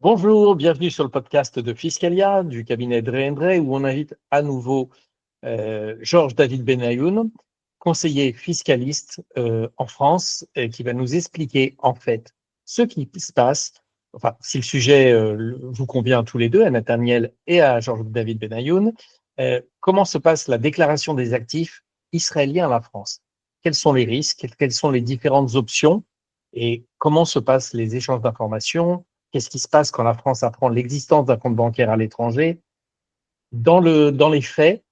Bonjour, bienvenue sur le podcast de Fiscalia du cabinet Drey & Drey où on invite à nouveau Georges David Benayoun, conseiller fiscaliste en France, qui va nous expliquer en fait ce qui se passe, enfin si le sujet vous convient à tous les deux, à Nathaniel et à Georges David Benayoun, comment se passe la déclaration des actifs israéliens à la France? Quels sont les risques? Quelles sont les différentes options? Et comment se passent les échanges d'informations? Qu'est-ce qui se passe quand la France apprend l'existence d'un compte bancaire à l'étranger? Dans les faits,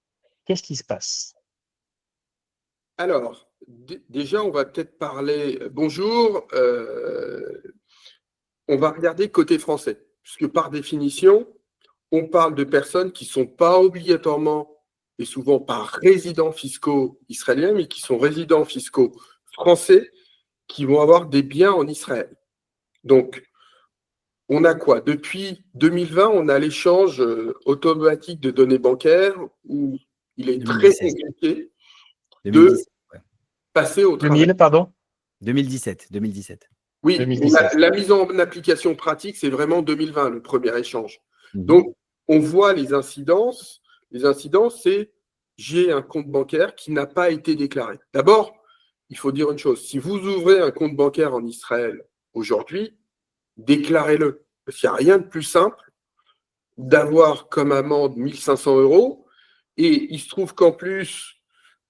qu'est-ce qui se passe? Alors, déjà, on va peut-être parler. Bonjour, on va regarder côté français, puisque par définition, on parle de personnes qui ne sont pas obligatoirement et souvent pas résidents fiscaux israéliens, mais qui sont résidents fiscaux français qui vont avoir des biens en Israël. Donc, on a quoi? Depuis 2020, on a l'échange automatique de données bancaires où il est très 2017. compliqué de 2017, ouais. passer au travail. 2000, pardon? 2017. Oui, mais 2017. la mise en application pratique, c'est vraiment 2020, le premier échange. Mhm. Donc, on voit les incidences. Les incidences, c'est j'ai un compte bancaire qui n'a pas été déclaré. D'abord, il faut dire une chose. Si vous ouvrez un compte bancaire en Israël aujourd'hui, déclarez-le. Parce qu'il n'y a rien de plus simple d'avoir comme amende 1 500 €. Et il se trouve qu'en plus,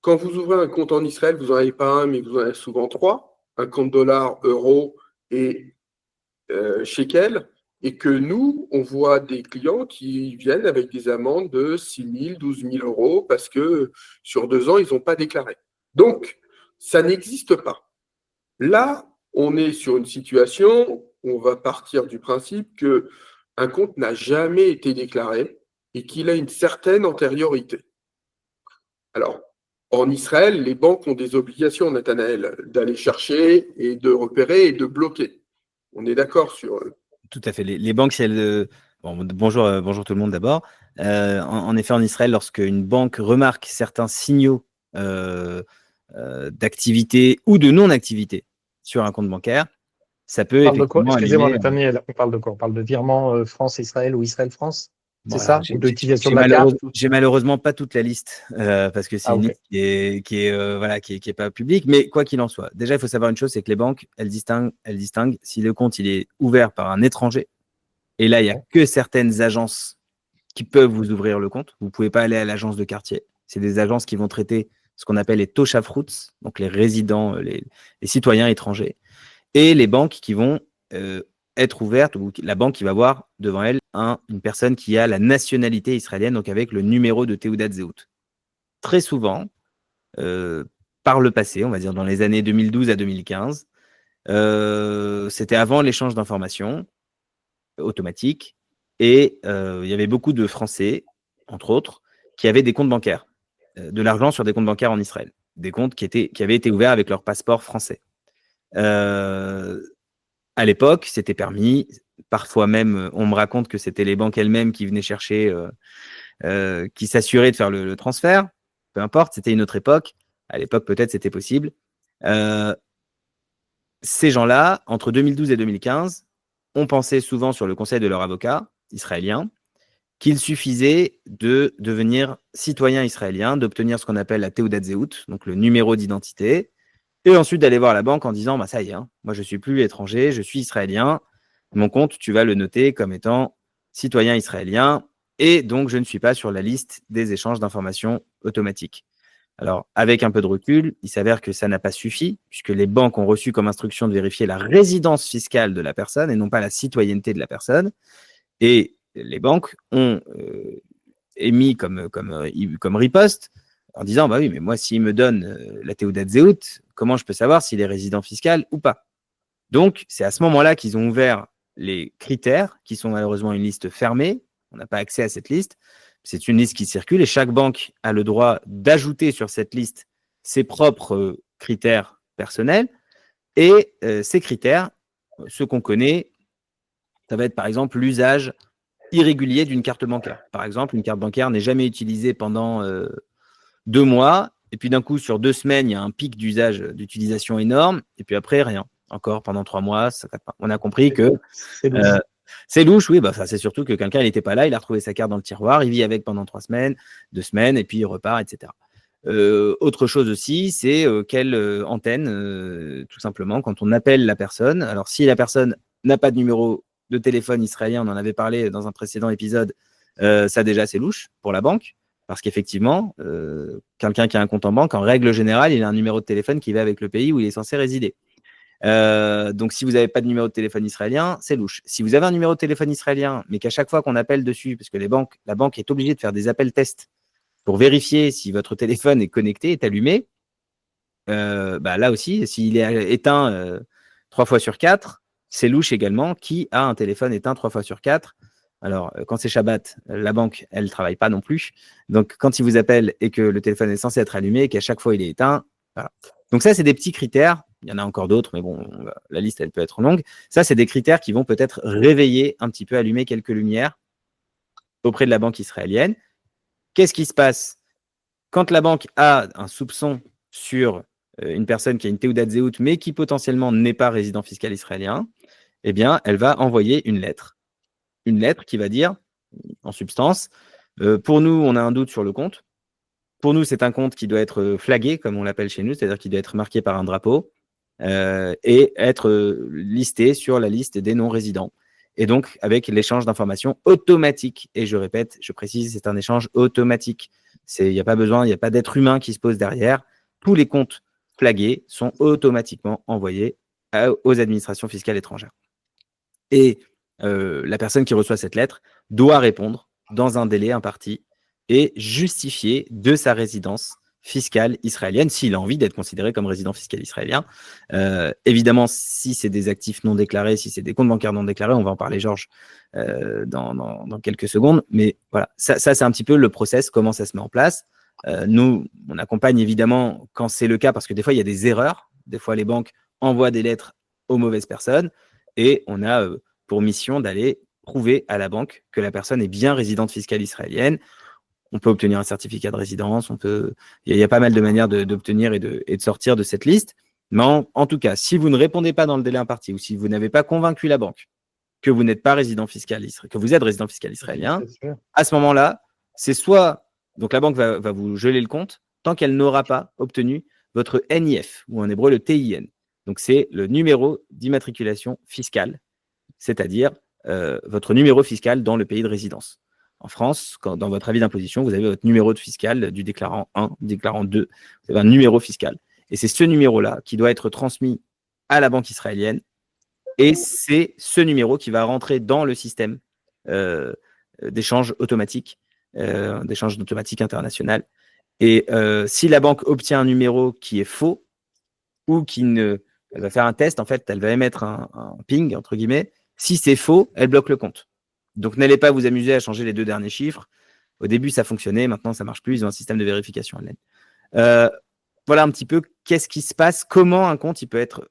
quand vous ouvrez un compte en Israël, vous n'en avez pas un, mais vous en avez souvent trois. Un compte dollar, euro et shekel. Et que nous, on voit des clients qui viennent avec des amendes de 6 000, 12 000 € parce que sur 2 ans, ils n'ont pas déclaré. Donc, ça n'existe pas. Là, on est sur une situation, on va partir du principe qu'un compte n'a jamais été déclaré et qu'il a une certaine antériorité. Alors, en Israël, les banques ont des obligations, Nathanaël, d'aller chercher et de repérer et de bloquer. On est d'accord sur... Tout à fait. Les banques, si elles. Bonjour tout le monde d'abord. En effet, en Israël, lorsque une banque remarque certains signaux d'activité ou de non-activité sur un compte bancaire, ça peut On parle de quoi? effectivement Excusez-moi, allumer. Nathaniel, on parle de quoi? On parle de virement France-Israël ou Israël-France? Bon, C'est alors, ça? Ou d'utilisation de la carte? j'ai malheureusement pas toute la liste parce que c'est Ah, une ok. liste qui est pas publique. Mais quoi qu'il en soit, déjà il faut savoir une chose, c'est que les banques, elles distinguent si le compte il est ouvert par un étranger. Et là, il n'y a que certaines agences qui peuvent vous ouvrir le compte. Vous ne pouvez pas aller à l'agence de quartier. C'est des agences qui vont traiter ce qu'on appelle les Toshafruits, donc les résidents, les citoyens étrangers, et les banques qui vont être ouvertes, ou la banque qui va voir devant elle une personne qui a la nationalité israélienne, donc avec le numéro de Teudat Zehut. Très souvent, par le passé, on va dire dans les années 2012 à 2015, c'était avant l'échange d'informations automatique, et il y avait beaucoup de Français, entre autres, qui avaient des comptes bancaires, de l'argent sur des comptes bancaires en Israël, des comptes qui avaient été ouverts avec leur passeport français. À l'époque, c'était permis. Parfois même, on me raconte que c'était les banques elles-mêmes qui venaient chercher, qui s'assuraient de faire le transfert. Peu importe, c'était une autre époque. À l'époque, peut-être, c'était possible. Ces gens-là, entre 2012 et 2015, ont pensé souvent sur le conseil de leur avocat israélien qu'il suffisait de devenir citoyen israélien, d'obtenir ce qu'on appelle la Teudat Zehut, donc le numéro d'identité, et ensuite d'aller voir la banque en disant bah, ça y est, moi je ne suis plus étranger, je suis israélien, mon compte, tu vas le noter comme étant citoyen israélien, et donc je ne suis pas sur la liste des échanges d'informations automatiques. Alors, avec un peu de recul, il s'avère que ça n'a pas suffi, puisque les banques ont reçu comme instruction de vérifier la résidence fiscale de la personne et non pas la citoyenneté de la personne. Et les banques ont émis comme riposte en disant bah oui, mais moi, s'il me donne la Teudat Zehut, comment je peux savoir s'il est résident fiscal ou pas? Donc, c'est à ce moment-là qu'ils ont ouvert les critères, qui sont malheureusement une liste fermée. On n'a pas accès à cette liste. C'est une liste qui circule et chaque banque a le droit d'ajouter sur cette liste ses propres critères personnels. Et ces critères, ceux qu'on connaît, ça va être par exemple l'usage irrégulier d'une carte bancaire. Par exemple, une carte bancaire n'est jamais utilisée pendant 2 mois, et puis d'un coup, sur 2 semaines, il y a un pic d'utilisation énorme, et puis après, rien. Encore pendant 3 mois, ça, on a compris que C'est louche, oui. Bah, c'est surtout que quelqu'un n'était pas là, il a retrouvé sa carte dans le tiroir, il vit avec pendant 3 semaines, 2 semaines, et puis il repart, etc. Autre chose aussi, c'est quelle antenne, tout simplement, quand on appelle la personne. Alors, si la personne n'a pas de numéro de téléphone israélien, on en avait parlé dans un précédent épisode, ça déjà c'est louche pour la banque, parce qu'effectivement, quelqu'un qui a un compte en banque, en règle générale, il a un numéro de téléphone qui va avec le pays où il est censé résider. Donc, si vous n'avez pas de numéro de téléphone israélien, c'est louche. Si vous avez un numéro de téléphone israélien, mais qu'à chaque fois qu'on appelle dessus, parce que la banque est obligée de faire des appels tests pour vérifier si votre téléphone est connecté, est allumé, là aussi, s'il est éteint 3 fois sur 4, c'est louche également. Qui a un téléphone éteint 3 fois sur 4? Alors, quand c'est Shabbat, la banque, elle ne travaille pas non plus. Donc, quand il vous appelle et que le téléphone est censé être allumé et qu'à chaque fois il est éteint, voilà. Donc ça, c'est des petits critères. Il y en a encore d'autres, mais bon, la liste, elle peut être longue. Ça, c'est des critères qui vont peut-être réveiller un petit peu, allumer quelques lumières auprès de la banque israélienne. Qu'est-ce qui se passe quand la banque a un soupçon sur une personne qui a une Teudat Zehut, mais qui potentiellement n'est pas résident fiscal israélien? Eh bien, elle va envoyer une lettre. Une lettre qui va dire, en substance, pour nous, on a un doute sur le compte. Pour nous, c'est un compte qui doit être flagué, comme on l'appelle chez nous, c'est-à-dire qui doit être marqué par un drapeau et être listé sur la liste des non-résidents. Et donc, avec l'échange d'informations automatique. Et je répète, je précise, c'est un échange automatique. Il n'y a pas besoin, il n'y a pas d'être humain qui se pose derrière. Tous les comptes flagués sont automatiquement envoyés aux administrations fiscales étrangères. Et la personne qui reçoit cette lettre doit répondre dans un délai imparti et justifier de sa résidence fiscale israélienne, s'il a envie d'être considéré comme résident fiscal israélien. Évidemment, si c'est des actifs non déclarés, si c'est des comptes bancaires non déclarés, on va en parler, Georges, dans quelques secondes. Mais voilà, ça c'est un petit peu le process, comment ça se met en place. Nous, on accompagne évidemment quand c'est le cas, parce que des fois, il y a des erreurs. Des fois, les banques envoient des lettres aux mauvaises personnes et on a pour mission d'aller prouver à la banque que la personne est bien résidente fiscale israélienne. On peut obtenir un certificat de résidence, il y a pas mal de manières d'obtenir et de sortir de cette liste. Mais en tout cas, si vous ne répondez pas dans le délai imparti ou si vous n'avez pas convaincu la banque que vous n'êtes pas résident fiscal que vous êtes résident fiscal israélien, à ce moment-là, c'est soit donc la banque va vous geler le compte tant qu'elle n'aura pas obtenu votre NIF ou en hébreu le TIN. Donc c'est le numéro d'immatriculation fiscale, c'est-à-dire votre numéro fiscal dans le pays de résidence. En France, dans votre avis d'imposition, vous avez votre numéro de fiscal du déclarant 1, déclarant 2, vous avez un numéro fiscal. Et c'est ce numéro-là qui doit être transmis à la banque israélienne. Et c'est ce numéro qui va rentrer dans le système d'échange automatique, d'échange automatique international. Et si la banque obtient un numéro qui est faux ou elle va faire un test, en fait, elle va émettre un ping, entre guillemets. Si c'est faux, elle bloque le compte. Donc, n'allez pas vous amuser à changer les 2 derniers chiffres. Au début, ça fonctionnait. Maintenant, ça ne marche plus. Ils ont un système de vérification online. Voilà un petit peu qu'est-ce qui se passe, comment un compte il peut être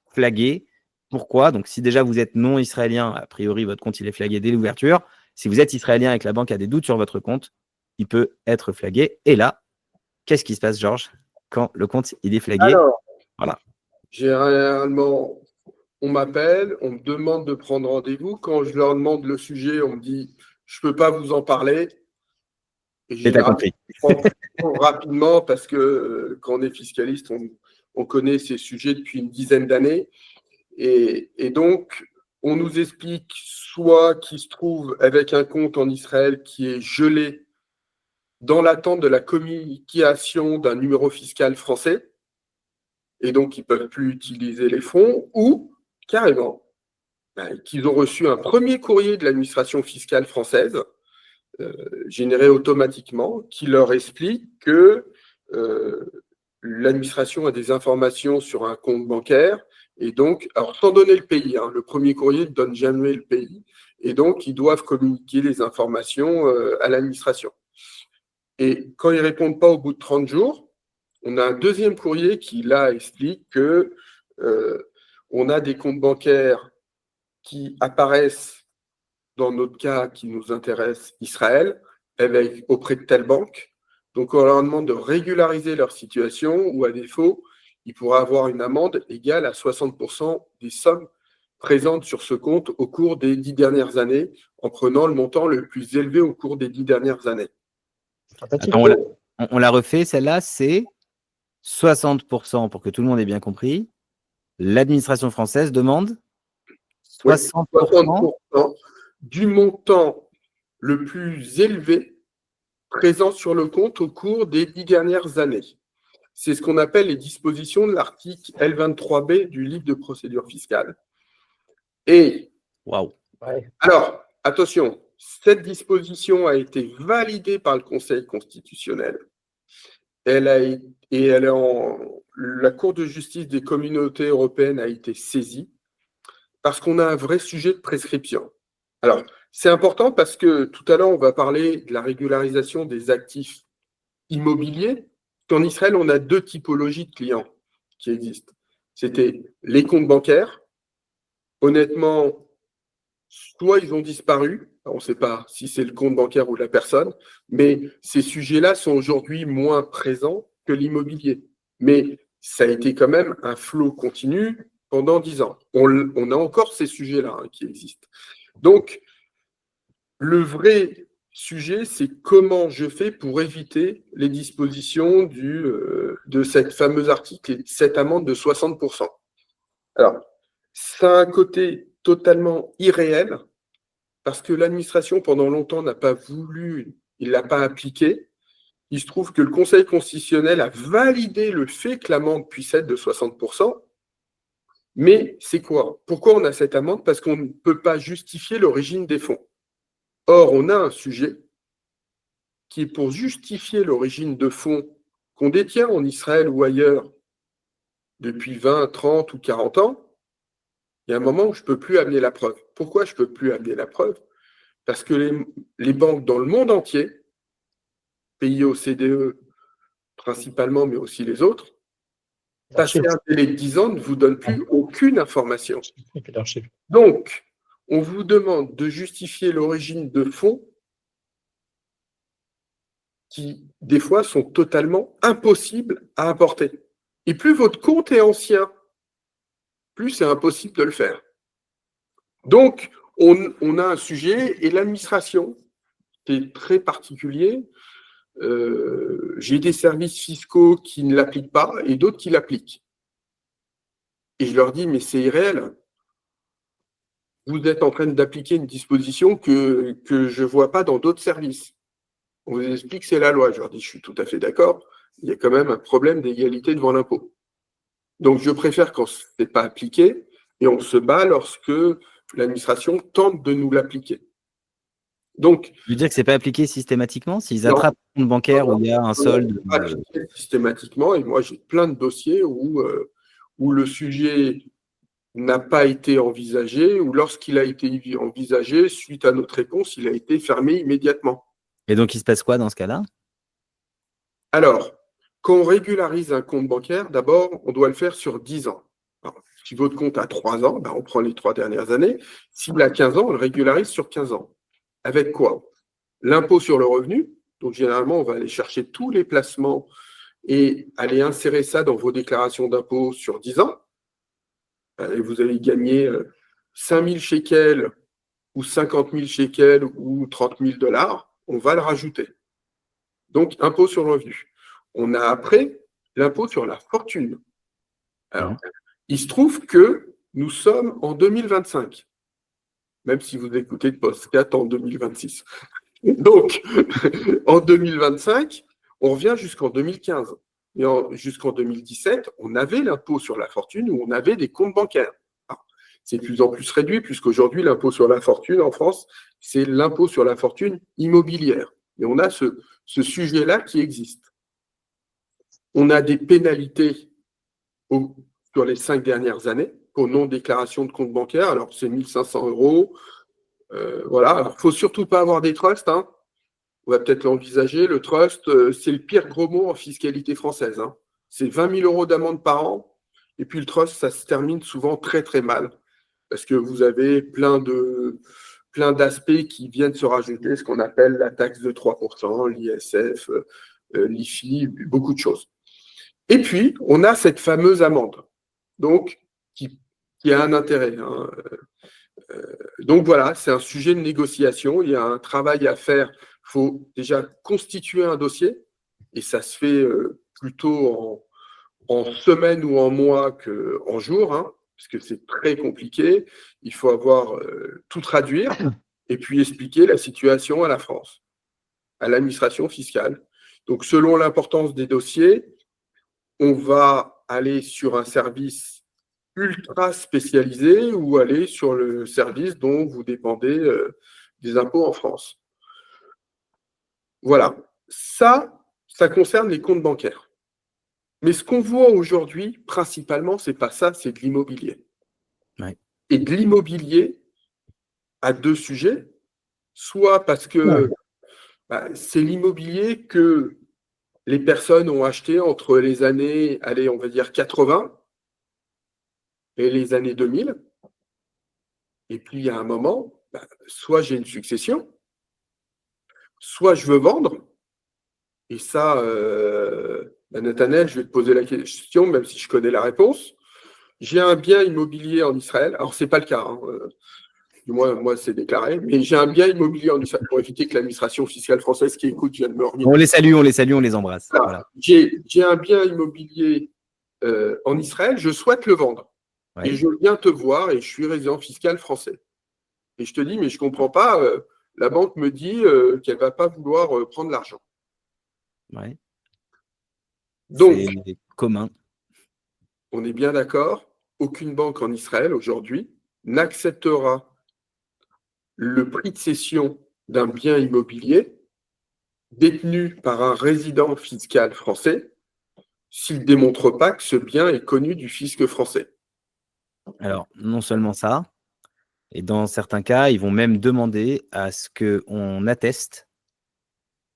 flagué, pourquoi. Donc, si déjà vous êtes non israélien, a priori, votre compte il est flagué dès l'ouverture. Si vous êtes israélien et que la banque a des doutes sur votre compte, il peut être flagué. Et là, qu'est-ce qui se passe, Georges, quand le compte il est flagué? Alors, voilà. Généralement, on m'appelle, on me demande de prendre rendez-vous. Quand je leur demande le sujet, on me dit je ne peux pas vous en parler. Et Et t'as compris. Rapidement, parce que quand on est fiscaliste, on connaît ces sujets depuis une dizaine d'années. Et donc, on nous explique soit qu'il se trouve avec un compte en Israël qui est gelé dans l'attente de la communication d'un numéro fiscal français, et donc ils ne peuvent plus utiliser les fonds, ou carrément qu'ils ont reçu un premier courrier de l'administration fiscale française, généré automatiquement, qui leur explique que l'administration a des informations sur un compte bancaire, et donc, alors sans donner le pays, le premier courrier ne donne jamais le pays, et donc ils doivent communiquer les informations à l'administration. Et quand ils ne répondent pas au bout de 30 jours, on a un deuxième courrier qui, là, explique que on a des comptes bancaires qui apparaissent, dans notre cas qui nous intéresse, Israël, auprès de telle banque. Donc, on leur demande de régulariser leur situation ou, à défaut, ils pourraient avoir une amende égale à 60% des sommes présente sur ce compte au cours des 10 dernières années, en prenant le montant le plus élevé au cours des 10 dernières années. Attends, on l'a refait, celle-là, c'est 60%, pour que tout le monde ait bien compris. L'administration française demande 60%, 60% du montant le plus élevé présent sur le compte au cours des 10 dernières années. C'est ce qu'on appelle les dispositions de l'article L23B du livre de procédure fiscale. Et waouh. Alors, attention, cette disposition a été validée par le Conseil constitutionnel. La Cour de justice des communautés européennes a été saisie parce qu'on a un vrai sujet de prescription. Alors, c'est important parce que tout à l'heure, on va parler de la régularisation des actifs immobiliers. En Israël, on a 2 typologies de clients qui existent. C'était les comptes bancaires. Honnêtement, soit ils ont disparu, on ne sait pas si c'est le compte bancaire ou la personne, mais ces sujets-là sont aujourd'hui moins présents que l'immobilier. Mais ça a été quand même un flot continu pendant 10 ans. On a encore ces sujets-là qui existent. Donc, le vrai sujet, c'est comment je fais pour éviter les dispositions de cette fameuse article et cette amende de 60%. Alors, ça a un côté totalement irréel, parce que l'administration, pendant longtemps, n'a pas voulu, il ne l'a pas appliqué. Il se trouve que le Conseil constitutionnel a validé le fait que l'amende puisse être de 60%. Mais c'est quoi? Pourquoi on a cette amende? Parce qu'on ne peut pas justifier l'origine des fonds. Or, on a un sujet qui est pour justifier l'origine de fonds qu'on détient en Israël ou ailleurs depuis 20, 30 ou 40 ans. Il y a un moment où je ne peux plus amener la preuve. Pourquoi je ne peux plus amener la preuve? Parce que les banques dans le monde entier, pays OCDE principalement, mais aussi les autres, passer un délai de 10 ans ne vous donne plus aucune information. Donc, on vous demande de justifier l'origine de fonds qui, des fois, sont totalement impossibles à apporter. Et plus votre compte est ancien, plus c'est impossible de le faire. Donc, on a un sujet et l'administration, c'est très particulier. J'ai des services fiscaux qui ne l'appliquent pas et d'autres qui l'appliquent. Et je leur dis, mais c'est irréel. Vous êtes en train d'appliquer une disposition que je ne vois pas dans d'autres services. On vous explique que c'est la loi. Je leur dis, je suis tout à fait d'accord. Il y a quand même un problème d'égalité devant l'impôt. Donc, je préfère quand ce n'est pas appliqué et on se bat lorsque l'administration tente de nous l'appliquer. Donc, je veux dire que ce n'est pas appliqué systématiquement? S'ils attrapent un compte bancaire où il y a un solde. Pas appliqué systématiquement. Et moi, j'ai plein de dossiers où le sujet n'a pas été envisagé ou lorsqu'il a été envisagé, suite à notre réponse, il a été fermé immédiatement. Et donc, il se passe quoi dans ce cas-là? Alors, quand on régularise un compte bancaire, d'abord, on doit le faire sur 10 ans. Alors, si votre compte a 3 ans, on prend les 3 dernières années. S'il a 15 ans, on le régularise sur 15 ans. Avec quoi? L'impôt sur le revenu. Donc, généralement, on va aller chercher tous les placements et aller insérer ça dans vos déclarations d'impôt sur 10 ans. Et vous allez gagner 5 000 shekels ou 50 000 shekels ou 30 000 $, on va le rajouter. Donc, impôt sur le revenu. On a après l'impôt sur la fortune. Alors, il se trouve que nous sommes en 2025, même si vous écoutez le podcast en 2026. Donc, en 2025, on revient jusqu'en 2015. Et jusqu'en 2017, on avait l'impôt sur la fortune où on avait des comptes bancaires. C'est de plus en plus réduit, puisqu'aujourd'hui, l'impôt sur la fortune en France, c'est l'impôt sur la fortune immobilière. Et on a ce sujet-là qui existe. On a des pénalités sur les 5 dernières années pour non-déclaration de compte bancaire. Alors, c'est 1 500 €. Voilà. Alors, il ne faut surtout pas avoir des trusts. On va peut-être l'envisager. Le trust, c'est le pire gros mot en fiscalité française. C'est 20 000 € d'amende par an. Et puis, le trust, ça se termine souvent très, très mal. Parce que vous avez plein d'aspects qui viennent se rajouter, ce qu'on appelle la taxe de 3%, l'ISF, l'IFI, beaucoup de choses. Et puis, on a cette fameuse amende, donc qui qui a un intérêt. Hein. Donc voilà, c'est un sujet de négociation. Il y a un travail à faire. Il faut déjà constituer un dossier, et ça se fait plutôt en semaines ou en mois qu'en jours, hein, parce que c'est très compliqué. Il faut avoir tout traduire et puis expliquer la situation à la France, à l'administration fiscale. Donc, selon l'importance des dossiers, on va aller sur un service ultra spécialisé ou aller sur le service dont vous dépendez des impôts en France. Voilà. Ça concerne les comptes bancaires. Mais ce qu'on voit aujourd'hui, principalement, c'est pas ça, c'est de l'immobilier. Ouais. Et de l'immobilier à deux sujets, soit parce que c'est l'immobilier que les personnes ont acheté entre les années, allez, on va dire 80 et les années 2000. Et puis, il y a un moment, soit j'ai une succession, soit je veux vendre. Et ça, Nathanaël, je vais te poser la question, même si je connais la réponse. J'ai un bien immobilier en Israël. Alors, ce n'est pas le cas. Hein. Du moins, moi, c'est déclaré. Mais j'ai un bien immobilier en Israël pour éviter que l'administration fiscale française qui écoute vienne me revenir. On les salue, on les embrasse. Voilà. J'ai un bien immobilier en Israël. Je souhaite le vendre. Ouais. Et je viens te voir et je suis résident fiscal français. Et je te dis, mais je ne comprends pas. La banque me dit qu'elle ne va pas vouloir prendre l'argent. Ouais. Donc, c'est commun. On est bien d'accord, aucune banque en Israël aujourd'hui n'acceptera le prix de cession d'un bien immobilier détenu par un résident fiscal français s'il ne démontre pas que ce bien est connu du fisc français. Alors, non seulement ça, et dans certains cas, ils vont même demander à ce qu'on atteste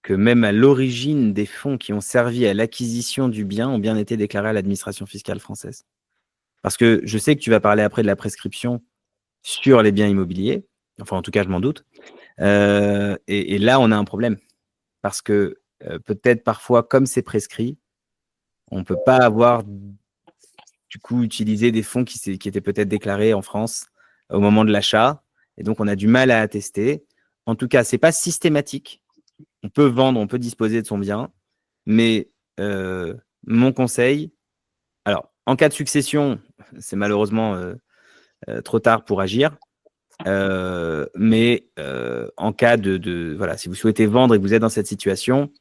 que même à l'origine des fonds qui ont servi à l'acquisition du bien ont bien été déclarés à l'administration fiscale française. Parce que je sais que tu vas parler après de la prescription sur les biens immobiliers, enfin en tout cas je m'en doute, et là on a un problème, parce que peut-être parfois comme c'est prescrit, on ne peut pas avoir du coup utilisé des fonds qui étaient peut-être déclarés en France au moment de l'achat, et donc on a du mal à attester. En tout cas, ce n'est pas systématique. On peut vendre, on peut disposer de son bien, mais mon conseil, alors en cas de succession, c'est malheureusement trop tard pour agir, mais en cas voilà, si vous souhaitez vendre et que vous êtes dans cette situation,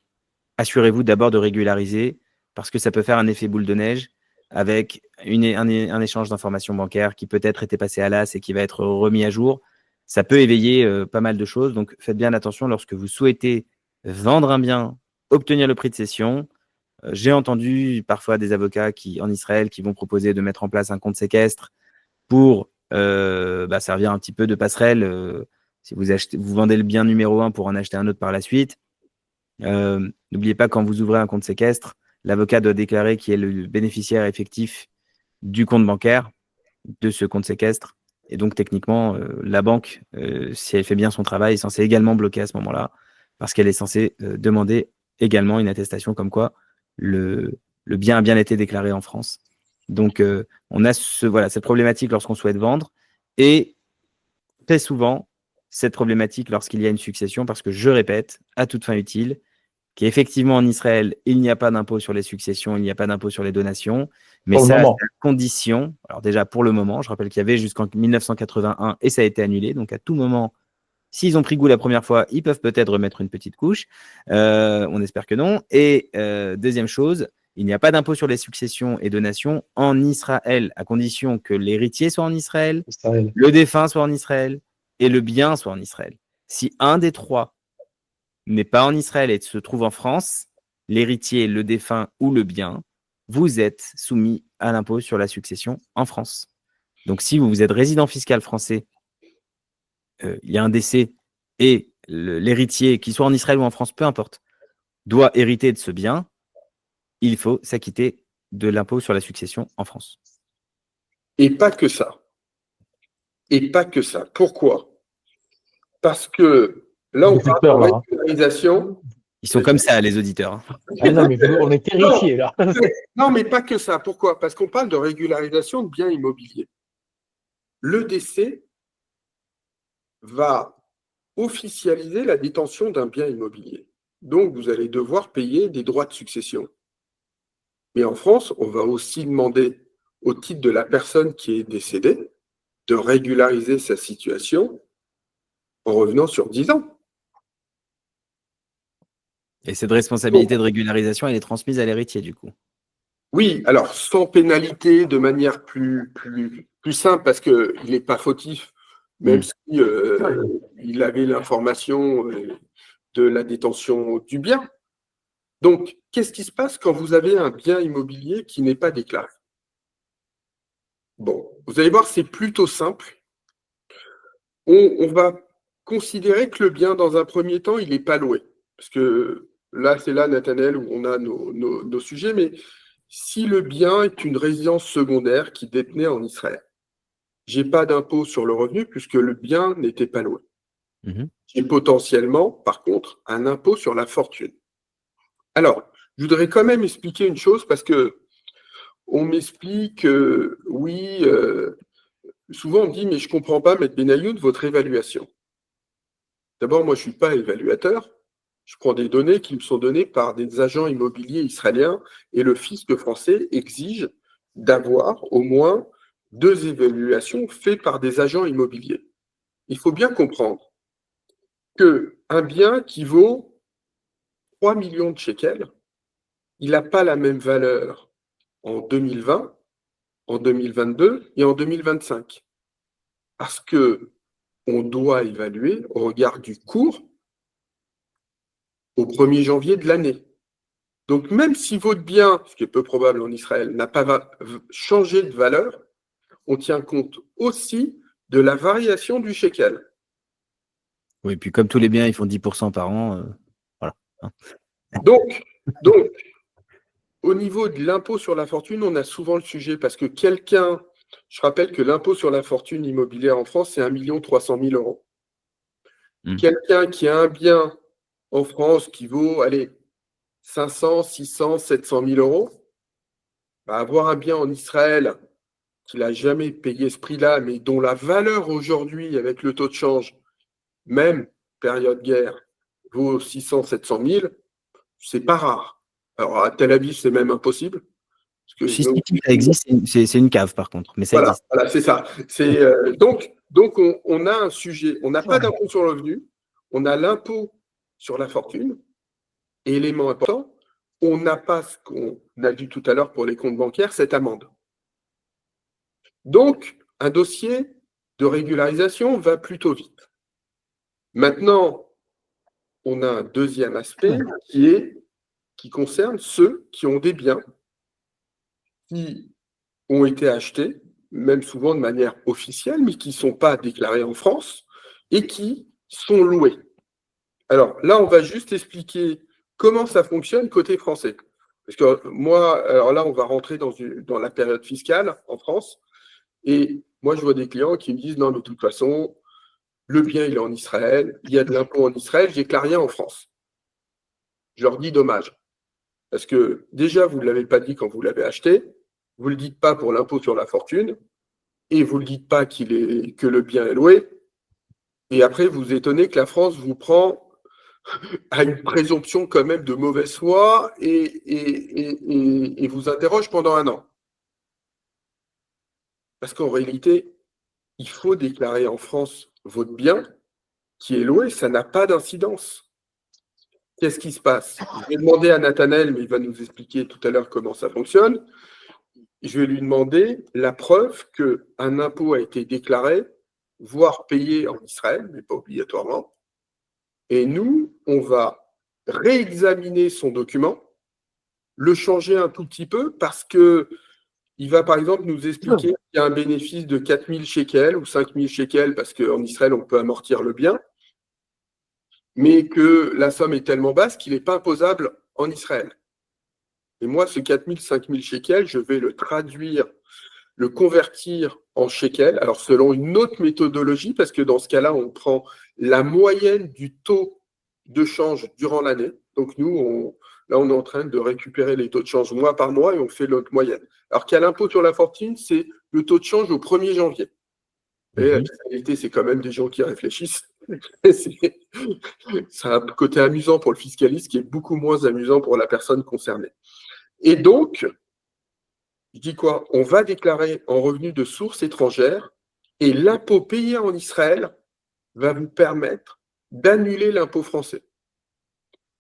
assurez-vous d'abord de régulariser, parce que ça peut faire un effet boule de neige avec un échange d'informations bancaires qui peut-être était passé à l'as et qui va être remis à jour. Ça peut éveiller pas mal de choses, donc faites bien attention lorsque vous souhaitez vendre un bien, obtenir le prix de cession. J'ai entendu parfois des avocats en Israël qui vont proposer de mettre en place un compte séquestre pour servir un petit peu de passerelle. Si vous vendez le bien numéro 1 pour en acheter un autre par la suite, n'oubliez pas, quand vous ouvrez un compte séquestre, l'avocat doit déclarer qui est le bénéficiaire effectif du compte bancaire de ce compte séquestre. Et donc, techniquement, la banque, si elle fait bien son travail, est censée également bloquer à ce moment-là, parce qu'elle est censée demander également une attestation comme quoi le bien a bien été déclaré en France. Donc, on a cette problématique lorsqu'on souhaite vendre, et très souvent, cette problématique lorsqu'il y a une succession, parce que je répète, à toute fin utile, qu'effectivement en Israël, il n'y a pas d'impôt sur les successions, il n'y a pas d'impôt sur les donations, mais ça, c'est à condition, alors déjà pour le moment, je rappelle qu'il y avait jusqu'en 1981 et ça a été annulé, donc à tout moment, s'ils ont pris goût la première fois, ils peuvent peut-être remettre une petite couche, on espère que non. Et deuxième chose, il n'y a pas d'impôt sur les successions et donations en Israël, à condition que l'héritier soit en Israël, le défunt soit en Israël et le bien soit en Israël. Si un des trois n'est pas en Israël et se trouve en France, l'héritier, le défunt ou le bien, vous êtes soumis à l'impôt sur la succession en France. Donc, si vous êtes résident fiscal français, il y a un décès et l'héritier, qu'il soit en Israël ou en France, peu importe, doit hériter de ce bien, il faut s'acquitter de l'impôt sur la succession en France. Et pas que ça. Et pas que ça. Pourquoi ? Parce que là, on parle de régularisation. Ils sont comme ça, les auditeurs. Ah non, mais on est terrifiés, là. Non, mais pas que ça. Pourquoi ? Parce qu'on parle de régularisation de biens immobiliers. le décès va officialiser la détention d'un bien immobilier. Donc, vous allez devoir payer des droits de succession. Mais en France, on va aussi demander au titre de la personne qui est décédée de régulariser sa situation en revenant sur 10 ans. Et cette responsabilité de régularisation, elle est transmise à l'héritier, du coup. Oui, alors sans pénalité, de manière plus simple, parce qu'il n'est pas fautif, même si il avait l'information de la détention du bien. Donc, qu'est-ce qui se passe quand vous avez un bien immobilier qui n'est pas déclaré? Bon, vous allez voir, c'est plutôt simple. On va considérer que le bien, dans un premier temps, il n'est pas loué. Parce que là, c'est là, Nathanaël, où on a nos sujets. Mais si le bien est une résidence secondaire qui détenait en Israël, je n'ai pas d'impôt sur le revenu puisque le bien n'était pas loué. J'ai potentiellement, par contre, un impôt sur la fortune. Alors, je voudrais quand même expliquer une chose parce que on m'explique, oui, souvent on me dit, mais je ne comprends pas, Maître Benayoun, votre évaluation. D'abord, moi, je ne suis pas évaluateur. Je prends des données qui me sont données par des agents immobiliers israéliens et le fisc français exige d'avoir au moins 2 évaluations faites par des agents immobiliers. Il faut bien comprendre qu'un bien qui vaut 3 millions de shekels, il n'a pas la même valeur en 2020, en 2022 et en 2025. Parce qu'on doit évaluer au regard du cours au 1er janvier de l'année. Donc, même si votre bien, ce qui est peu probable en Israël, n'a pas changé de valeur, on tient compte aussi de la variation du shekel. Oui, puis comme tous les biens, ils font 10% par an. Voilà. Donc, au niveau de l'impôt sur la fortune, on a souvent le sujet parce que je rappelle que l'impôt sur la fortune immobilière en France, c'est 1 300 000 euros. Quelqu'un qui a un bien en France qui vaut, allez, 500, 600, 700 000 euros, va avoir un bien en Israël qu'il n'a jamais payé ce prix-là, mais dont la valeur aujourd'hui, avec le taux de change, même période guerre, vaut 600, 700 000, c'est pas rare. Alors, à Tel Aviv, c'est même impossible. Parce Si ça existe, c'est une cave, par contre, mais ça existe. Voilà, c'est ça. Donc, on a un sujet. On n'a pas d'impôt sur le revenu, on a l'impôt sur la fortune, et élément important, on n'a pas ce qu'on a dit tout à l'heure pour les comptes bancaires, cette amende. Donc, un dossier de régularisation va plutôt vite. Maintenant, on a un deuxième aspect qui concerne ceux qui ont des biens qui ont été achetés, même souvent de manière officielle, mais qui ne sont pas déclarés en France et qui sont loués. Alors là, on va juste expliquer comment ça fonctionne côté français. Parce que moi, alors là, on va rentrer dans la période fiscale en France. Et moi, je vois des clients qui me disent, non, mais de toute façon, le bien, il est en Israël, il y a de l'impôt en Israël, je déclare rien en France. Je leur dis, dommage. Parce que déjà, vous ne l'avez pas dit quand vous l'avez acheté, vous ne le dites pas pour l'impôt sur la fortune, et vous ne le dites pas que le bien est loué. Et après, vous vous étonnez que la France vous prend à une présomption quand même de mauvaise foi et vous interroge pendant 1 an. Parce qu'en réalité, il faut déclarer en France votre bien qui est loué, ça n'a pas d'incidence. Qu'est-ce qui se passe? Je vais demander à Nathanaël, mais il va nous expliquer tout à l'heure comment ça fonctionne. Je vais lui demander la preuve qu'un impôt a été déclaré, voire payé en Israël, mais pas obligatoirement. Et nous, on va réexaminer son document, le changer un tout petit peu parce qu'il va par exemple nous expliquer qu'il y a un bénéfice de 4 000 shekels ou 5 000 shekels parce qu'en Israël, on peut amortir le bien, mais que la somme est tellement basse qu'il n'est pas imposable en Israël. Et moi, ce 4 000, 5 000 shekels, je vais le traduire, le convertir en shekels, alors selon une autre méthodologie, parce que dans ce cas-là, on prend la moyenne du taux de change durant l'année. Donc nous, là, on est en train de récupérer les taux de change mois par mois et on fait notre moyenne. Alors qu'à l'impôt sur la fortune, c'est le taux de change au 1er janvier. Et la fiscalité, c'est quand même des gens qui réfléchissent. C'est un côté amusant pour le fiscaliste qui est beaucoup moins amusant pour la personne concernée. Et donc, je dis quoi? On va déclarer en revenu de source étrangère et l'impôt payé en Israël va vous permettre d'annuler l'impôt français.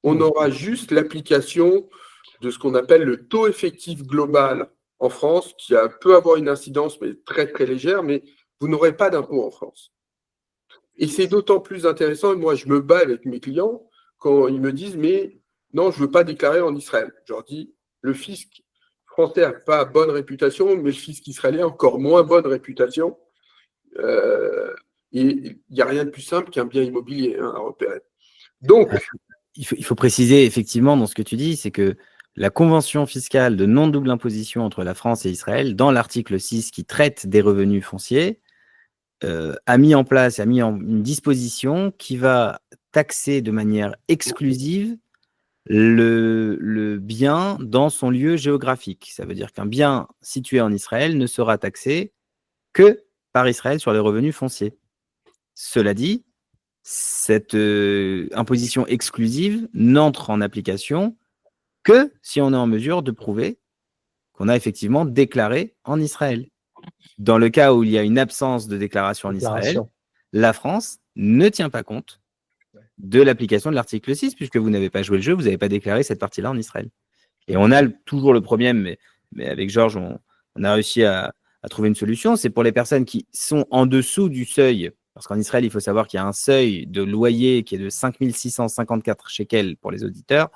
On aura juste l'application de ce qu'on appelle le taux effectif global en France, qui peut avoir une incidence, mais très très légère, mais vous n'aurez pas d'impôt en France. Et c'est d'autant plus intéressant, et moi je me bats avec mes clients quand ils me disent mais non, je ne veux pas déclarer en Israël. Je leur dis le fisc français n'a pas bonne réputation, mais le fisc israélien a encore moins bonne réputation. Et il n'y a rien de plus simple qu'un bien immobilier à repérer. Donc, il faut préciser effectivement dans ce que tu dis, c'est que la convention fiscale de non-double imposition entre la France et Israël, dans l'article 6 qui traite des revenus fonciers, a mis en place, une disposition qui va taxer de manière exclusive le bien dans son lieu géographique. Ça veut dire qu'un bien situé en Israël ne sera taxé que par Israël sur les revenus fonciers. Cela dit, cette imposition exclusive n'entre en application que si on est en mesure de prouver qu'on a effectivement déclaré en Israël. Dans le cas où il y a une absence de déclaration en Israël, la France ne tient pas compte de l'application de l'article 6, puisque vous n'avez pas joué le jeu, vous n'avez pas déclaré cette partie-là en Israël. Et on a toujours le problème, mais avec Georges, on a réussi à trouver une solution. C'est pour les personnes qui sont en dessous du seuil, parce qu'en Israël, il faut savoir qu'il y a un seuil de loyer qui est de 5 654 shekels pour les auditeurs.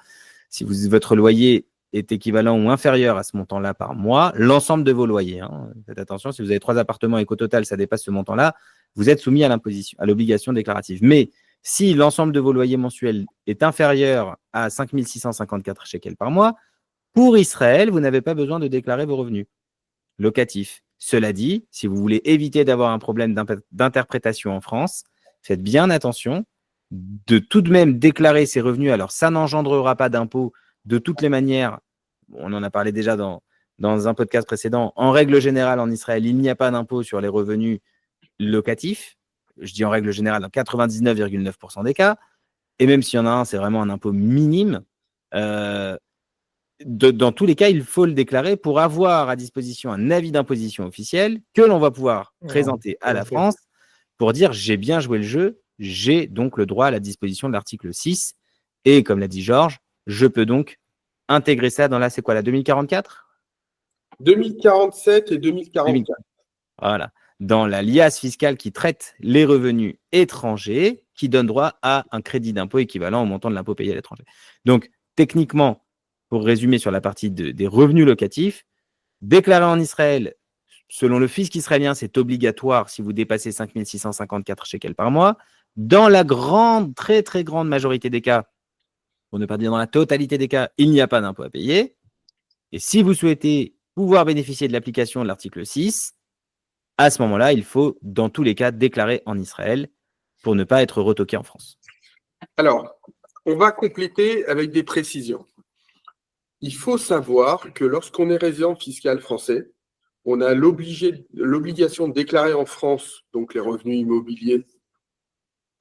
Si votre loyer est équivalent ou inférieur à ce montant-là par mois, l'ensemble de vos loyers, faites attention, si vous avez 3 appartements et qu'au total, ça dépasse ce montant-là, vous êtes soumis à l'obligation déclarative. Mais si l'ensemble de vos loyers mensuels est inférieur à 5 654 shekels par mois, pour Israël, vous n'avez pas besoin de déclarer vos revenus locatifs. Cela dit, si vous voulez éviter d'avoir un problème d'interprétation en France, faites bien attention de tout de même déclarer ces revenus. Alors, ça n'engendrera pas d'impôt de toutes les manières. On en a parlé déjà dans un podcast précédent. En règle générale, en Israël, il n'y a pas d'impôt sur les revenus locatifs. Je dis en règle générale, dans 99,9% des cas. Et même s'il y en a un, c'est vraiment un impôt minime. Dans tous les cas, il faut le déclarer pour avoir à disposition un avis d'imposition officiel que l'on va pouvoir présenter à la France pour dire j'ai bien joué le jeu, j'ai donc le droit à la disposition de l'article 6. Et comme l'a dit Georges, je peux donc intégrer ça dans c'est quoi, la 2044 2047 et 2044. Voilà. Dans la liasse fiscale qui traite les revenus étrangers, qui donne droit à un crédit d'impôt équivalent au montant de l'impôt payé à l'étranger. Donc, techniquement, pour résumer sur la partie des revenus locatifs, déclarer en Israël, selon le fisc israélien, c'est obligatoire si vous dépassez 5 654 shekels par mois. Dans la très très grande majorité des cas, pour ne pas dire dans la totalité des cas, il n'y a pas d'impôt à payer. Et si vous souhaitez pouvoir bénéficier de l'application de l'article 6, à ce moment-là, il faut, dans tous les cas, déclarer en Israël pour ne pas être retoqué en France. Alors, on va compléter avec des précisions. Il faut savoir que lorsqu'on est résident fiscal français, on a l'obligation de déclarer en France donc les revenus immobiliers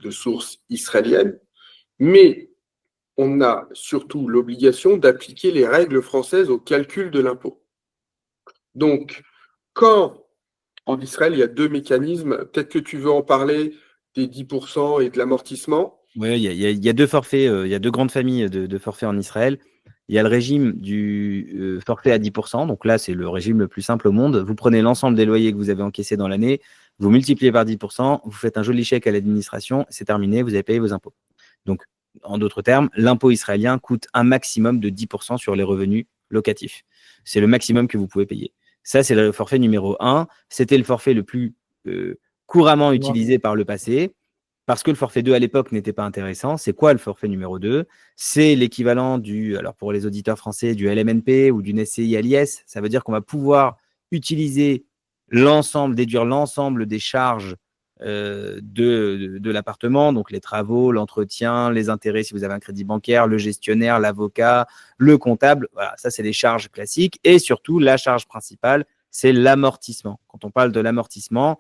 de source israélienne, mais on a surtout l'obligation d'appliquer les règles françaises au calcul de l'impôt. Donc, quand en Israël, il y a 2 mécanismes, peut-être que tu veux en parler, des 10% et de l'amortissement. Oui, il y a 2 forfaits, il y a 2 grandes familles de forfaits en Israël. Il y a le régime du forfait à 10%, donc là, c'est le régime le plus simple au monde. Vous prenez l'ensemble des loyers que vous avez encaissés dans l'année, vous multipliez par 10%, vous faites un joli chèque à l'administration, c'est terminé, vous avez payé vos impôts. Donc, en d'autres termes, l'impôt israélien coûte un maximum de 10% sur les revenus locatifs. C'est le maximum que vous pouvez payer. Ça, c'est le forfait numéro 1. C'était le forfait le plus couramment utilisé par le passé. Parce que le forfait 2 à l'époque n'était pas intéressant. C'est quoi le forfait numéro 2 ? C'est l'équivalent alors pour les auditeurs français, du LMNP ou d'une SCI à l'IS. Ça veut dire qu'on va pouvoir utiliser déduire l'ensemble des charges de l'appartement, donc les travaux, l'entretien, les intérêts si vous avez un crédit bancaire, le gestionnaire, l'avocat, le comptable. Voilà, ça, c'est les charges classiques. Et surtout, la charge principale, c'est l'amortissement. Quand on parle de l'amortissement,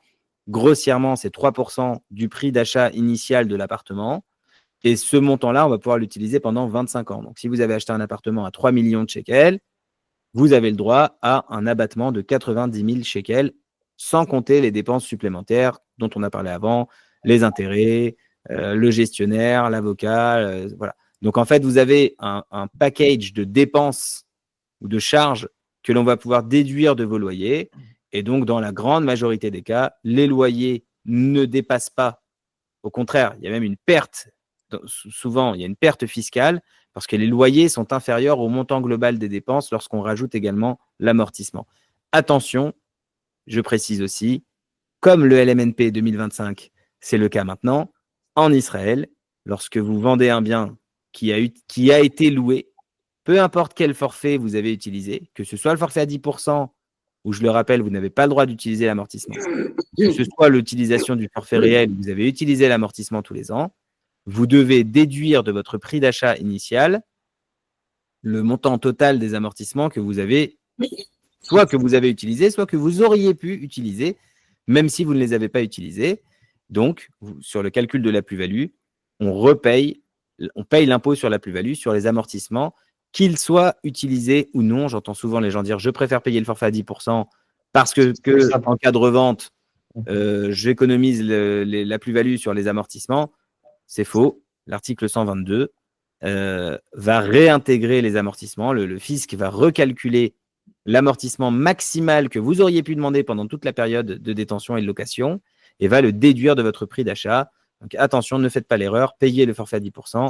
grossièrement, c'est 3% du prix d'achat initial de l'appartement. Et ce montant-là, on va pouvoir l'utiliser pendant 25 ans. Donc, si vous avez acheté un appartement à 3 millions de shekels, vous avez le droit à un abattement de 90 000 shekels, sans compter les dépenses supplémentaires dont on a parlé avant, les intérêts, le gestionnaire, l'avocat, voilà. Donc, en fait, vous avez un package de dépenses ou de charges que l'on va pouvoir déduire de vos loyers. Et donc, dans la grande majorité des cas, les loyers ne dépassent pas. Au contraire, il y a même une perte. Souvent, il y a une perte fiscale parce que les loyers sont inférieurs au montant global des dépenses lorsqu'on rajoute également l'amortissement. Attention, je précise aussi, comme le LMNP 2025, c'est le cas maintenant, en Israël, lorsque vous vendez un bien qui a été loué, peu importe quel forfait vous avez utilisé, que ce soit le forfait à 10%, où je le rappelle, vous n'avez pas le droit d'utiliser l'amortissement, que ce soit l'utilisation du forfait réel, vous avez utilisé l'amortissement tous les ans, vous devez déduire de votre prix d'achat initial le montant total des amortissements que vous avez, soit que vous avez utilisé, soit que vous auriez pu utiliser, même si vous ne les avez pas utilisés. Donc, sur le calcul de la plus-value, on paye l'impôt sur la plus-value sur les amortissements, qu'ils soient utilisés ou non. J'entends souvent les gens dire « je préfère payer le forfait à 10% parce que en cas de revente, j'économise la plus-value sur les amortissements ». C'est faux. L'article 122 va réintégrer les amortissements. Le fisc va recalculer l'amortissement maximal que vous auriez pu demander pendant toute la période de détention et de location et va le déduire de votre prix d'achat. Donc attention, ne faites pas l'erreur, payez le forfait à 10%.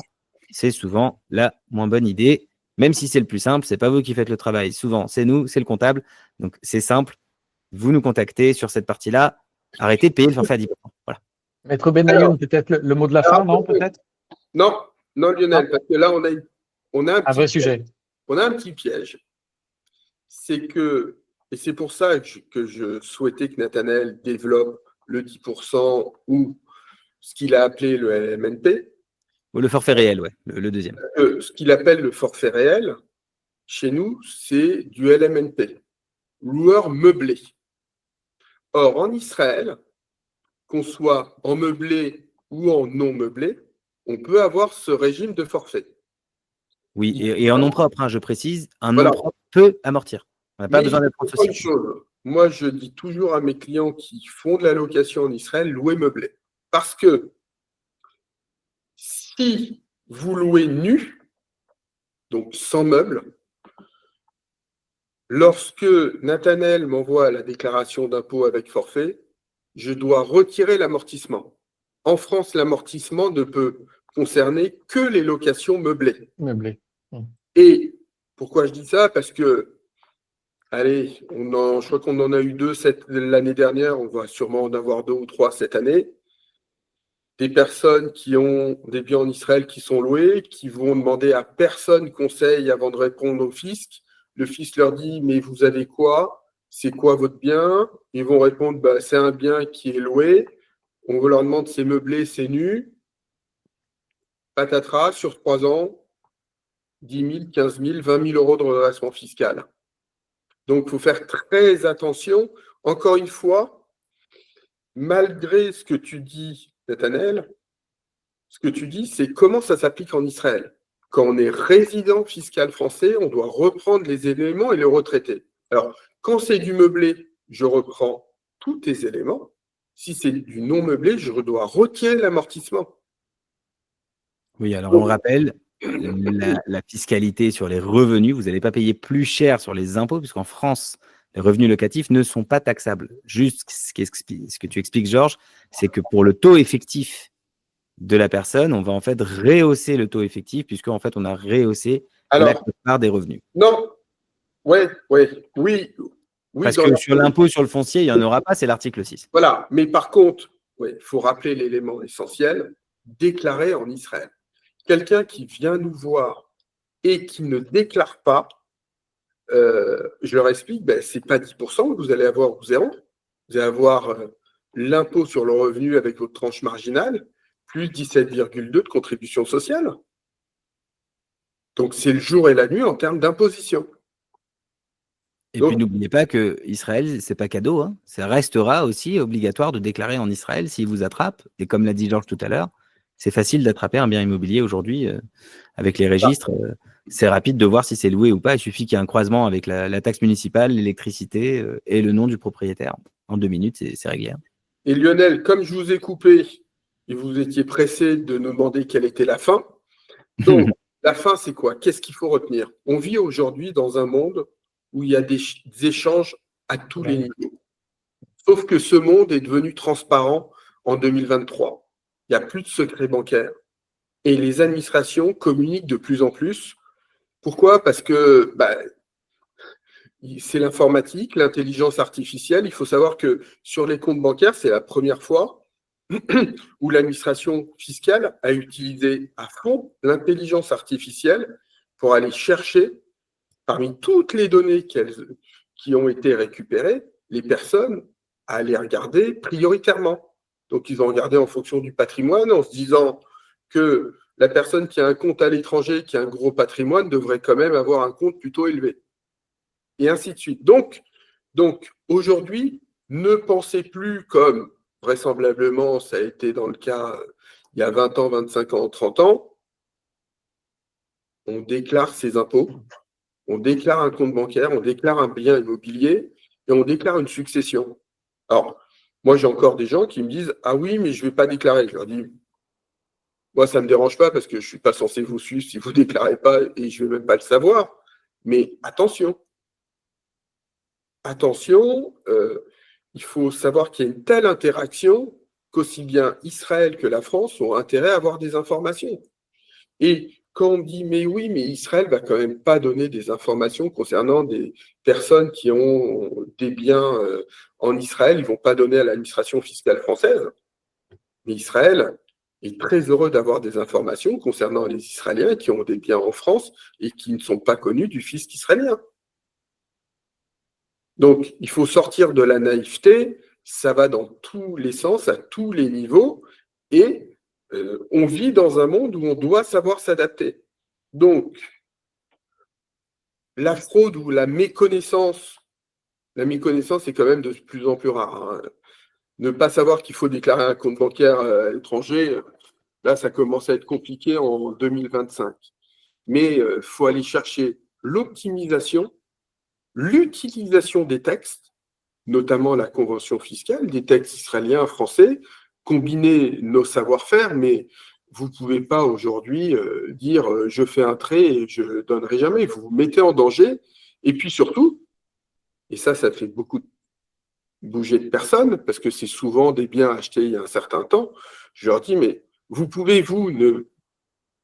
C'est souvent la moins bonne idée. Même si c'est le plus simple, ce n'est pas vous qui faites le travail. Souvent, c'est nous, c'est le comptable. Donc c'est simple. Vous nous contactez sur cette partie-là. Arrêtez de payer le forfait à 10%. Voilà. Maître Benayoun, peut-être le mot de la fin, non, peut-être? Non, Lionel, parce que là, on a un vrai sujet. On a un petit piège. C'est que, et c'est pour ça que je souhaitais que Nathanaël développe le 10% ou ce qu'il a appelé le LMNP. Ou le forfait réel, ouais, le deuxième. Ce qu'il appelle le forfait réel, chez nous, c'est du LMNP, loueur meublé. Or, en Israël, qu'on soit en meublé ou en non meublé, on peut avoir ce régime de forfait. Oui, et en nom propre, je précise, un nom propre peut amortir. On n'a pas besoin d'être en société. Moi, je dis toujours à mes clients qui font de la location en Israël, louer meublé. Parce que si vous louez nu, donc sans meuble, lorsque Nathanaël m'envoie la déclaration d'impôt avec forfait, je dois retirer l'amortissement. En France, l'amortissement ne peut concerner que les locations meublées. Et pourquoi je dis ça? Parce que, allez, je crois qu'on en a eu 2 l'année dernière, on va sûrement en avoir 2 ou 3 cette année. Des personnes qui ont des biens en Israël qui sont loués, qui vont demander à personne conseil avant de répondre au fisc. Le fisc leur dit, mais vous avez quoi? C'est quoi votre bien? Ils vont répondre, bah, c'est un bien qui est loué. On leur demande, c'est meublé, c'est nu. Patatras, sur 3 ans, 10 000, 15 000, 20 000 euros de redressement fiscal. Donc, il faut faire très attention. Encore une fois, malgré ce que tu dis, Nathanaël, ce que tu dis, c'est comment ça s'applique en Israël. Quand on est résident fiscal français, on doit reprendre les éléments et les retraiter. Alors, quand c'est du meublé, je reprends tous tes éléments. Si c'est du non meublé, je dois retirer l'amortissement. Oui, alors on rappelle, la fiscalité sur les revenus, vous n'allez pas payer plus cher sur les impôts, puisqu'en France, les revenus locatifs ne sont pas taxables. Juste ce que tu expliques, Georges, c'est que pour le taux effectif de la personne, on va en fait rehausser le taux effectif, puisqu'en fait, on a rehaussé la part des revenus. Non, oui. Parce que sur l'impôt sur le foncier, il n'y en aura pas, c'est l'article 6. Voilà, mais par contre, il faut rappeler l'élément essentiel, déclarer en Israël. Quelqu'un qui vient nous voir et qui ne déclare pas, je leur explique, ce n'est pas 10% que vous allez avoir ou 0. Vous allez avoir l'impôt sur le revenu avec votre tranche marginale, plus 17,2 de contribution sociale. Donc, c'est le jour et la nuit en termes d'imposition. Et Donc, puis n'oubliez pas que Israël, c'est pas cadeau, hein. Ça restera aussi obligatoire de déclarer en Israël s'ils vous attrapent. Et comme l'a dit Georges tout à l'heure, c'est facile d'attraper un bien immobilier aujourd'hui avec les registres. C'est rapide de voir si c'est loué ou pas. Il suffit qu'il y ait un croisement avec la taxe municipale, l'électricité et le nom du propriétaire. En 2 minutes, c'est réglé, hein. et Lionel, comme je vous ai coupé et vous étiez pressé de nous demander quelle était la fin, donc la fin, c'est quoi? Qu'est-ce qu'il faut retenir? On vit aujourd'hui dans un monde où il y a des échanges à tous les niveaux. Sauf que ce monde est devenu transparent en 2023. Il n'y a plus de secret bancaire et les administrations communiquent de plus en plus. Pourquoi? Parce que c'est l'informatique, l'intelligence artificielle. Il faut savoir que sur les comptes bancaires, c'est la première fois où l'administration fiscale a utilisé à fond l'intelligence artificielle pour aller chercher, parmi toutes les données qui ont été récupérées, les personnes à aller regarder prioritairement. Donc, ils ont regardé en fonction du patrimoine, en se disant que la personne qui a un compte à l'étranger, qui a un gros patrimoine, devrait quand même avoir un compte plutôt élevé. Et ainsi de suite. Donc aujourd'hui, ne pensez plus comme vraisemblablement ça a été dans le cas il y a 20 ans, 25 ans, 30 ans. On déclare ses impôts, on déclare un compte bancaire, on déclare un bien immobilier et on déclare une succession. Alors, moi, j'ai encore des gens qui me disent « Ah oui, mais je ne vais pas déclarer ». Je leur dis « Moi, ça ne me dérange pas parce que je ne suis pas censé vous suivre si vous ne déclarez pas et je ne vais même pas le savoir. Mais attention, il faut savoir qu'il y a une telle interaction qu'aussi bien Israël que la France ont intérêt à avoir des informations. Et quand on dit mais oui, mais Israël va quand même pas donner des informations concernant des personnes qui ont des biens en Israël, ils vont pas donner à l'administration fiscale française. Mais Israël est très heureux d'avoir des informations concernant les Israéliens qui ont des biens en France et qui ne sont pas connus du fisc israélien. Donc, il faut sortir de la naïveté, ça va dans tous les sens, à tous les niveaux, et on vit dans un monde où on doit savoir s'adapter. Donc, la fraude ou la méconnaissance est quand même de plus en plus rare, hein. Ne pas savoir qu'il faut déclarer un compte bancaire à l'étranger, là, ça commence à être compliqué en 2025. Mais il faut aller chercher l'optimisation, l'utilisation des textes, notamment la convention fiscale, des textes israéliens, français, combiner nos savoir-faire, mais vous ne pouvez pas aujourd'hui dire je fais un trait et je ne donnerai jamais. Vous vous mettez en danger. Et puis surtout, et ça fait beaucoup bouger de personnes, parce que c'est souvent des biens achetés il y a un certain temps, je leur dis, mais vous pouvez,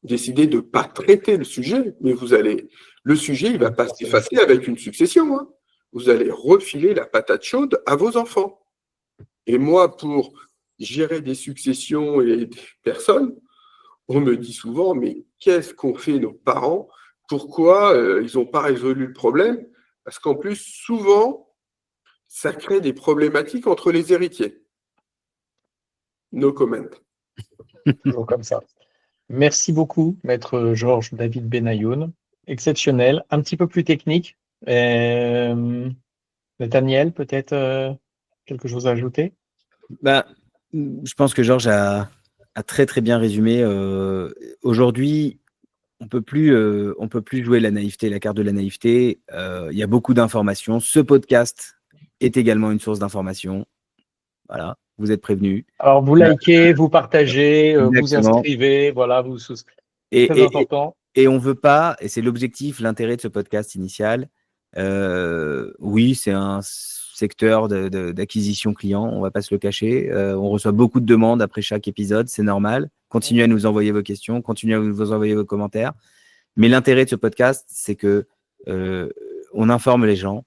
décider de ne pas traiter le sujet, mais le sujet, il ne va pas s'effacer avec une succession, hein. Vous allez refiler la patate chaude à vos enfants. Et moi, pour gérer des successions et des personnes, on me dit souvent, mais qu'est-ce qu'ont fait nos parents? Pourquoi ils n'ont pas résolu le problème? Parce qu'en plus, souvent, ça crée des problématiques entre les héritiers. No comment. Toujours comme ça. Merci beaucoup, maître Georges David Benayoun. Exceptionnel, un petit peu plus technique. Nathaniel, peut-être quelque chose à ajouter? Je pense que Georges a très très bien résumé. Aujourd'hui, on peut plus jouer la naïveté, la carte de la naïveté. Il y a beaucoup d'informations. Ce podcast est également une source d'information. Voilà, vous êtes prévenus. Alors, vous likez, vous partagez, vous Exactement. inscrivez, voilà, vous souscrivez. C'est très important. Et on veut pas, et c'est l'objectif, l'intérêt de ce podcast initial. Oui, c'est un secteur d'acquisition client, on va pas se le cacher. On reçoit beaucoup de demandes après chaque épisode, c'est normal. Continuez à nous envoyer vos questions, continuez à nous envoyer vos commentaires. Mais l'intérêt de ce podcast, c'est que on informe les gens.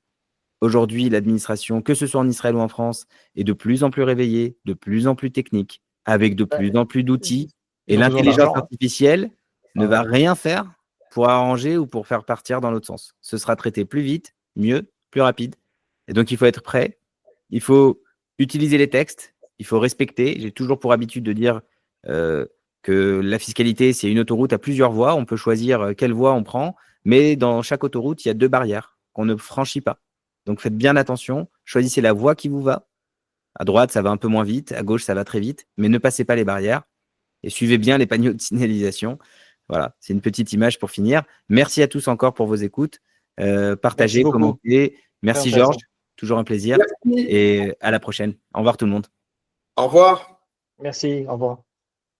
Aujourd'hui, l'administration, que ce soit en Israël ou en France, est de plus en plus réveillée, de plus en plus technique, avec de plus en plus d'outils. Et Ils ont besoin l'intelligence d'argent, hein. artificielle ne va rien faire pour arranger ou pour faire partir dans l'autre sens. Ce sera traité plus vite, mieux, plus rapide. Et donc, il faut être prêt. Il faut utiliser les textes. Il faut respecter. J'ai toujours pour habitude de dire que la fiscalité, c'est une autoroute à plusieurs voies. On peut choisir quelle voie on prend. Mais dans chaque autoroute, il y a 2 barrières qu'on ne franchit pas. Donc, faites bien attention. Choisissez la voie qui vous va. À droite, ça va un peu moins vite. À gauche, ça va très vite. Mais ne passez pas les barrières. Et suivez bien les panneaux de signalisation. Voilà, c'est une petite image pour finir. Merci à tous encore pour vos écoutes. Partagez, commentez. Merci Georges, toujours un plaisir. Merci. Et à la prochaine. Au revoir tout le monde. Au revoir. Merci, au revoir.